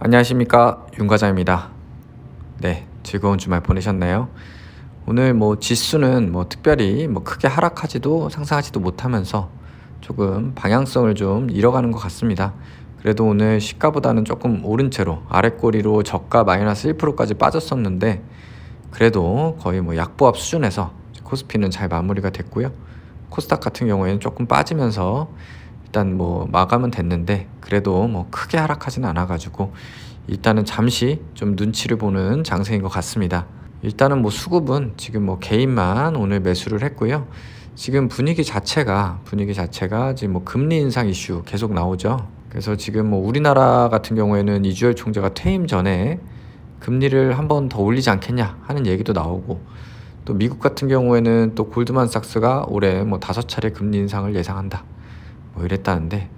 안녕하십니까, 윤 과장입니다. 네, 즐거운 주말 보내셨나요? 오늘 지수는 특별히 크게 하락하지도 상승하지도 못하면서 조금 방향성을 좀 잃어가는 것 같습니다. 그래도 오늘 시가보다는 조금 오른 채로 아랫꼬리로 저가 마이너스 1%까지 빠졌었는데, 그래도 거의 약보합 수준에서 코스피는 잘 마무리가 됐고요. 코스닥 같은 경우에는 조금 빠지면서 일단 마감은 됐는데, 그래도 크게 하락하지는 않아가지고 일단은 잠시 좀 눈치를 보는 장세인 것 같습니다. 일단은 수급은 지금 개인만 오늘 매수를 했고요. 지금 분위기 자체가 지금 금리 인상 이슈 계속 나오죠. 그래서 지금 우리나라 같은 경우에는 이주열 총재가 퇴임 전에 금리를 한 번 더 올리지 않겠냐 하는 얘기도 나오고, 또 미국 같은 경우에는 또 골드만삭스가 올해 5차례 금리 인상을 예상한다 이랬다는데,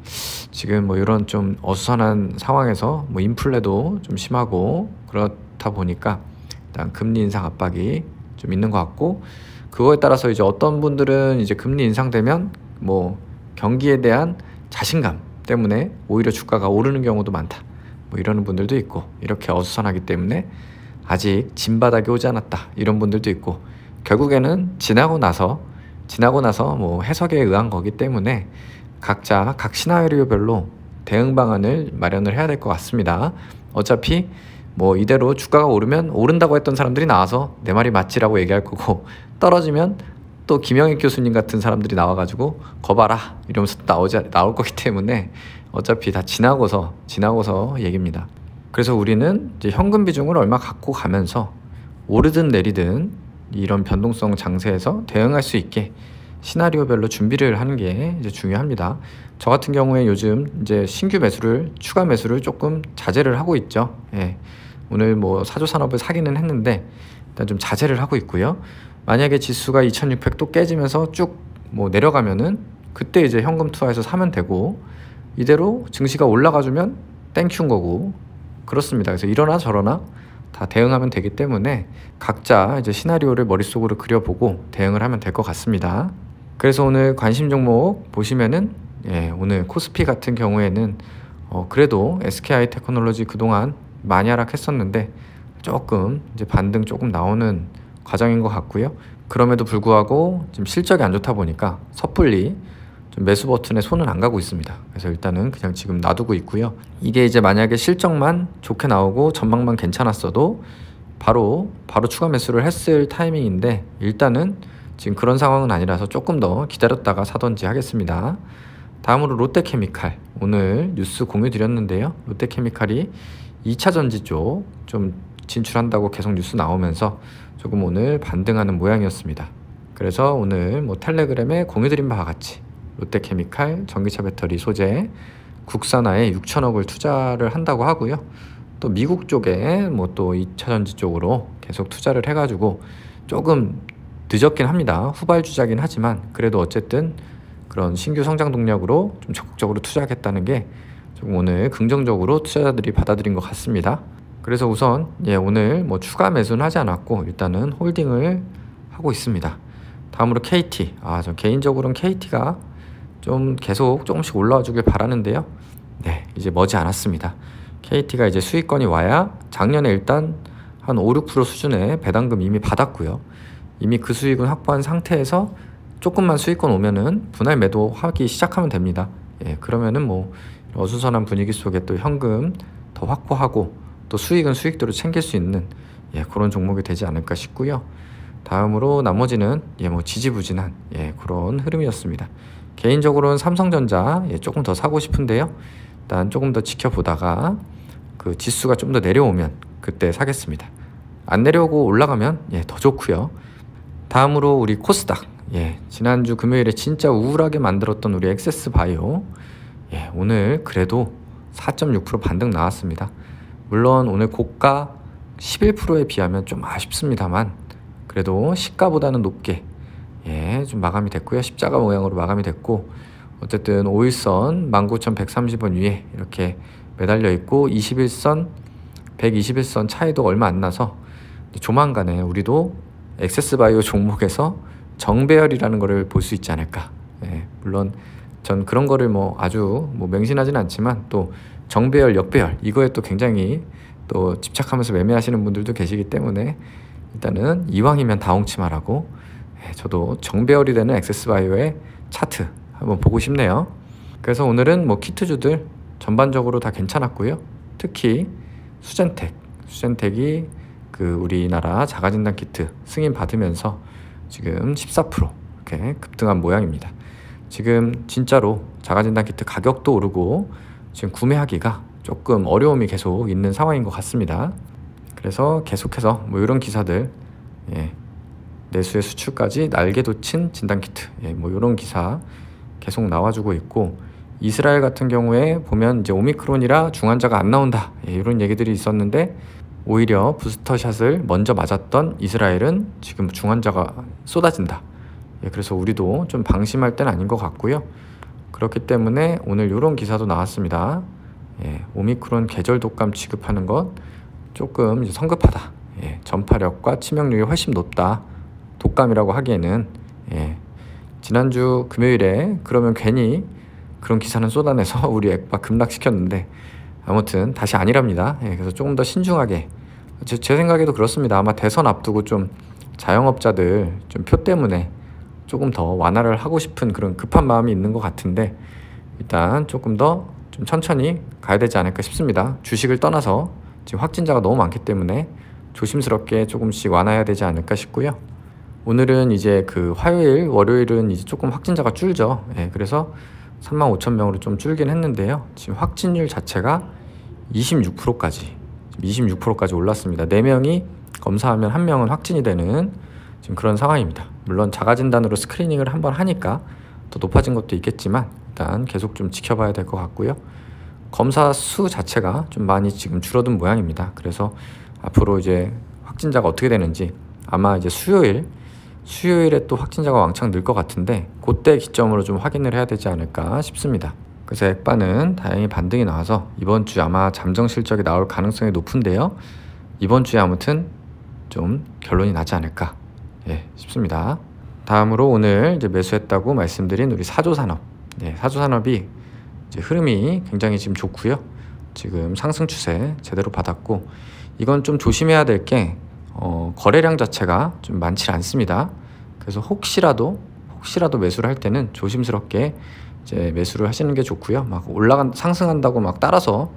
지금 이런 좀 어수선한 상황에서 인플레도 좀 심하고 그렇다 보니까 일단 금리 인상 압박이 좀 있는 것 같고, 그거에 따라서 이제 어떤 분들은 이제 금리 인상되면 경기에 대한 자신감 때문에 오히려 주가가 오르는 경우도 많다 이러는 분들도 있고, 이렇게 어수선하기 때문에 아직 진바닥이 오지 않았다 이런 분들도 있고, 결국에는 지나고 나서 해석에 의한 거기 때문에 각자 각 시나리오별로 대응 방안을 마련을 해야 될 것 같습니다. 어차피 이대로 주가가 오르면 오른다고 했던 사람들이 나와서 내 말이 맞지라고 얘기할 거고, 떨어지면 또 김영익 교수님 같은 사람들이 나와가지고 거봐라 이러면서 나올 거기 때문에 어차피 다 지나고서 얘기입니다. 그래서 우리는 이제 현금 비중을 얼마 갖고 가면서 오르든 내리든 이런 변동성 장세에서 대응할 수 있게 시나리오별로 준비를 하는 게 이제 중요합니다. 저 같은 경우에 요즘 이제 추가 매수를 조금 자제를 하고 있죠. 예. 오늘 사조산업을 사기는 했는데 일단 좀 자제를 하고 있고요. 만약에 지수가 2600도 깨지면서 쭉 내려가면은 그때 이제 현금 투하해서 사면 되고, 이대로 증시가 올라가주면 땡큐인 거고 그렇습니다. 그래서 이러나 저러나 다 대응하면 되기 때문에 각자 이제 시나리오를 머릿속으로 그려보고 대응을 하면 될 것 같습니다. 그래서 오늘 관심 종목 보시면은 오늘 코스피 같은 경우에는 그래도 SK하이테크놀로지 그동안 많이 하락했었는데 조금 이제 반등 조금 나오는 과정인 것 같고요. 그럼에도 불구하고 지금 실적이 안 좋다 보니까 섣불리 좀 매수 버튼에 손은 안 가고 있습니다. 그래서 일단은 그냥 지금 놔두고 있고요. 이게 이제 만약에 실적만 좋게 나오고 전망만 괜찮았어도 바로 추가 매수를 했을 타이밍인데, 일단은 지금 그런 상황은 아니라서 조금 더 기다렸다가 사던지 하겠습니다. 다음으로 롯데케미칼, 오늘 뉴스 공유 드렸는데요. 롯데케미칼이 2차 전지 쪽 좀 진출한다고 계속 뉴스 나오면서 조금 오늘 반등하는 모양이었습니다. 그래서 오늘 텔레그램에 공유 드린 바와 같이 롯데케미칼 전기차 배터리 소재 국산화에 6천억을 투자를 한다고 하고요. 또 미국 쪽에 또 2차 전지 쪽으로 계속 투자를 해가지고 조금 늦었긴 합니다. 후발주자긴 하지만 그래도 어쨌든 그런 신규 성장 동력으로 좀 적극적으로 투자하겠다는 게 조금 오늘 긍정적으로 투자자들이 받아들인 것 같습니다. 그래서 우선 오늘 추가 매수는 하지 않았고 일단은 홀딩을 하고 있습니다. 다음으로 KT. 저 개인적으로는 KT가 좀 계속 조금씩 올라와 주길 바라는데요. 네, 이제 머지 않았습니다. KT가 이제 수익권이 와야, 작년에 일단 한 5, 6% 수준의 배당금 이미 받았고요. 이미 그 수익은 확보한 상태에서 조금만 수익권 오면은 분할 매도하기 시작하면 됩니다. 그러면은 어수선한 분위기 속에 또 현금 더 확보하고 또 수익은 수익대로 챙길 수 있는 그런 종목이 되지 않을까 싶고요. 다음으로 나머지는 지지부진한 그런 흐름이었습니다. 개인적으로는 삼성전자 조금 더 사고 싶은데요. 일단 조금 더 지켜보다가 그 지수가 좀 더 내려오면 그때 사겠습니다. 안 내려오고 올라가면 더 좋고요. 다음으로 우리 코스닥, 지난주 금요일에 진짜 우울하게 만들었던 우리 액세스바이오, 오늘 그래도 4.6% 반등 나왔습니다. 물론 오늘 고가 11%에 비하면 좀 아쉽습니다만 그래도 시가보다는 높게 좀 마감이 됐고요. 십자가 모양으로 마감이 됐고, 어쨌든 5일선 19,130원 위에 이렇게 매달려 있고 21선 121선 차이도 얼마 안 나서 조만간에 우리도 액세스바이오 종목에서 정배열이라는 거를 볼 수 있지 않을까. 물론 전 그런 거를 아주 맹신하진 않지만 또 정배열, 역배열 이거에 또 굉장히 또 집착하면서 매매하시는 분들도 계시기 때문에 일단은 이왕이면 다홍치마라고 저도 정배열이 되는 액세스바이오의 차트 한번 보고 싶네요. 그래서 오늘은 뭐 키트주들 전반적으로 다 괜찮았고요. 특히 수젠텍이 그 우리나라 자가진단 키트 승인 받으면서 지금 14% 이렇게 급등한 모양입니다. 지금 진짜로 자가진단 키트 가격도 오르고 지금 구매하기가 조금 어려움이 계속 있는 상황인 것 같습니다. 그래서 계속해서 뭐 이런 기사들, 내수의 수출까지 날개 돋친 진단키트, 뭐 이런 기사 계속 나와주고 있고, 이스라엘 같은 경우에 보면 이제 오미크론이라 중환자가 안 나온다, 이런 얘기들이 있었는데 오히려 부스터샷을 먼저 맞았던 이스라엘은 지금 중환자가 쏟아진다. 그래서 우리도 좀 방심할 때는 아닌 것 같고요. 그렇기 때문에 오늘 이런 기사도 나왔습니다. 오미크론 계절 독감 취급하는 것 조금 이제 성급하다. 전파력과 치명률이 훨씬 높다. 독감이라고 하기에는. 지난주 금요일에 그러면 괜히 그런 기사는 쏟아내서 우리 액박 급락시켰는데 아무튼 다시 아니랍니다. 그래서 조금 더 신중하게, 제 생각에도 그렇습니다. 아마 대선 앞두고 좀 자영업자들 좀 표 때문에 조금 더 완화를 하고 싶은 그런 급한 마음이 있는 것 같은데, 일단 조금 더 좀 천천히 가야 되지 않을까 싶습니다. 주식을 떠나서 지금 확진자가 너무 많기 때문에 조심스럽게 조금씩 완화해야 되지 않을까 싶고요. 오늘은 이제 그 화요일, 월요일은 이제 조금 확진자가 줄죠. 그래서 35,000명으로 좀 줄긴 했는데요. 지금 확진율 자체가 26%까지 올랐습니다. 4명이 검사하면 1명은 확진이 되는 지금 그런 상황입니다. 물론 자가진단으로 스크리닝을 한번 하니까 더 높아진 것도 있겠지만 일단 계속 좀 지켜봐야 될 것 같고요. 검사 수 자체가 좀 많이 지금 줄어든 모양입니다. 그래서 앞으로 이제 확진자가 어떻게 되는지 아마 이제 수요일에 또 확진자가 왕창 늘 것 같은데 그때 기점으로 좀 확인을 해야 되지 않을까 싶습니다. 그래서 액바는 다행히 반등이 나와서 이번 주 아마 잠정 실적이 나올 가능성이 높은데요. 이번 주에 아무튼 좀 결론이 나지 않을까 싶습니다. 다음으로 오늘 이제 매수했다고 말씀드린 우리 사조산업. 사조산업이 이제 흐름이 굉장히 지금 좋고요. 지금 상승 추세 제대로 받았고, 이건 좀 조심해야 될 게 거래량 자체가 좀 많지 않습니다. 그래서 혹시라도 매수를 할 때는 조심스럽게 이제 매수를 하시는 게 좋고요. 막 상승한다고 막 따라서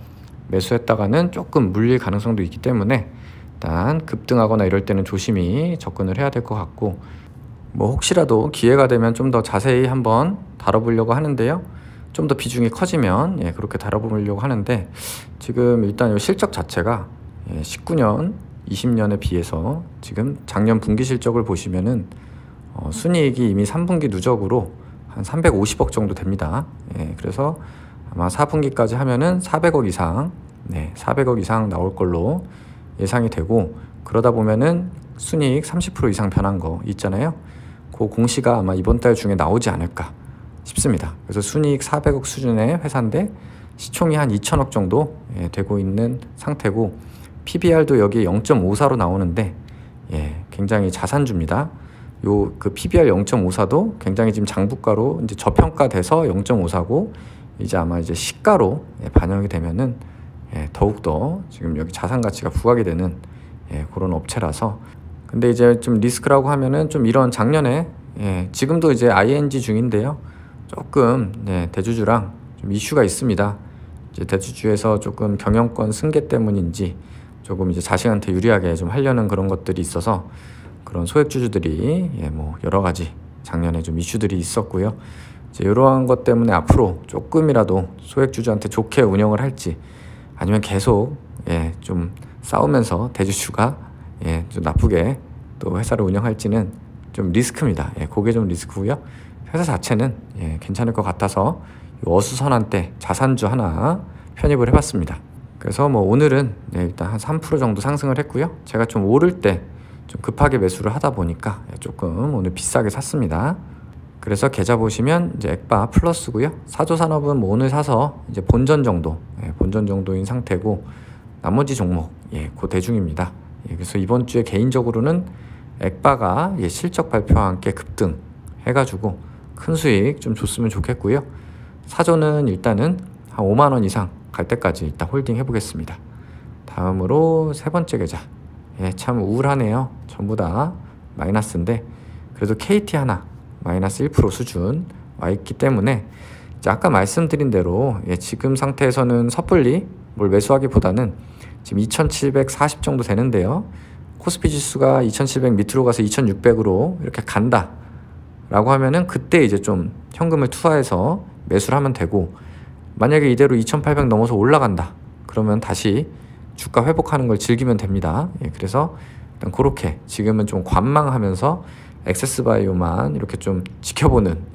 매수했다가는 조금 물릴 가능성도 있기 때문에 일단 급등하거나 이럴 때는 조심히 접근을 해야 될 것 같고, 뭐 혹시라도 기회가 되면 좀 더 자세히 한번 다뤄보려고 하는데요. 좀 더 비중이 커지면 그렇게 다뤄보려고 하는데, 지금 일단 이 실적 자체가 19년, 20년에 비해서 지금 작년 분기 실적을 보시면은 순이익이 이미 3분기 누적으로 한 350억 정도 됩니다. 그래서 아마 4분기까지 하면은 400억 이상, 400억 이상 나올 걸로 예상이 되고, 그러다 보면은 순이익 30% 이상 변한 거 있잖아요. 그 공시가 아마 이번 달 중에 나오지 않을까 싶습니다. 그래서 순이익 400억 수준의 회사인데 시총이 한 2천억 정도 되고 있는 상태고, PBR도 여기 0.54로 나오는데 굉장히 자산주입니다. 그 PBR 0.54도 굉장히 지금 장부가로 이제 저평가돼서 0.54고, 이제 아마 이제 시가로 반영이 되면은 더욱더 지금 여기 자산 가치가 부각이 되는 그런 업체라서. 근데 이제 좀 리스크라고 하면은 좀 이런 작년에 지금도 이제 ING 중인데요. 조금 대주주랑 좀 이슈가 있습니다. 이제 대주주에서 조금 경영권 승계 때문인지 조금 이제 자신한테 유리하게 좀 하려는 그런 것들이 있어서 그런 소액주주들이 뭐 여러 가지 작년에 좀 이슈들이 있었고요. 이제 이러한 것 때문에 앞으로 조금이라도 소액주주한테 좋게 운영을 할지, 아니면 계속 좀 싸우면서 대주주가 좀 나쁘게 또 회사를 운영할지는 좀 리스크입니다. 그게 좀 리스크고요. 회사 자체는 괜찮을 것 같아서 어수선한 때 자산주 하나 편입을 해봤습니다. 그래서 뭐 오늘은 일단 한 3% 정도 상승을 했고요. 제가 좀 오를 때 좀 급하게 매수를 하다 보니까 조금 오늘 비싸게 샀습니다. 그래서 계좌 보시면 이제 액바 플러스고요. 사조산업은 뭐 오늘 사서 이제 본전 정도인 상태고, 나머지 종목 그 대중입니다. 그래서 이번 주에 개인적으로는 액바가 실적 발표와 함께 급등 해가지고 큰 수익 좀 줬으면 좋겠고요. 사조는 일단은 한 5만 원 이상 갈 때까지 일단 홀딩 해보겠습니다. 다음으로 세 번째 계좌. 예, 참 우울하네요. 전부 다 마이너스인데 그래도 KT 하나 마이너스 1% 수준 와 있기 때문에 이제 아까 말씀드린 대로 지금 상태에서는 섣불리 뭘 매수하기보다는 지금 2740 정도 되는데요. 코스피 지수가 2700 밑으로 가서 2600으로 이렇게 간다 라고 하면은 그때 이제 좀 현금을 투하해서 매수를 하면 되고, 만약에 이대로 2800 넘어서 올라간다 그러면 다시 주가 회복하는 걸 즐기면 됩니다. 그래서 일단 그렇게 지금은 좀 관망하면서 액세스바이오만 이렇게 좀 지켜보는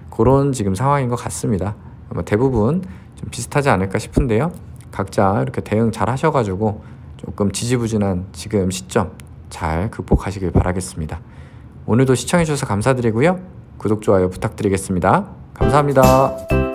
그런 지금 상황인 것 같습니다. 아마 대부분 좀 비슷하지 않을까 싶은데요. 각자 이렇게 대응 잘 하셔가지고 조금 지지부진한 지금 시점 잘 극복하시길 바라겠습니다. 오늘도 시청해주셔서 감사드리고요. 구독, 좋아요 부탁드리겠습니다. 감사합니다.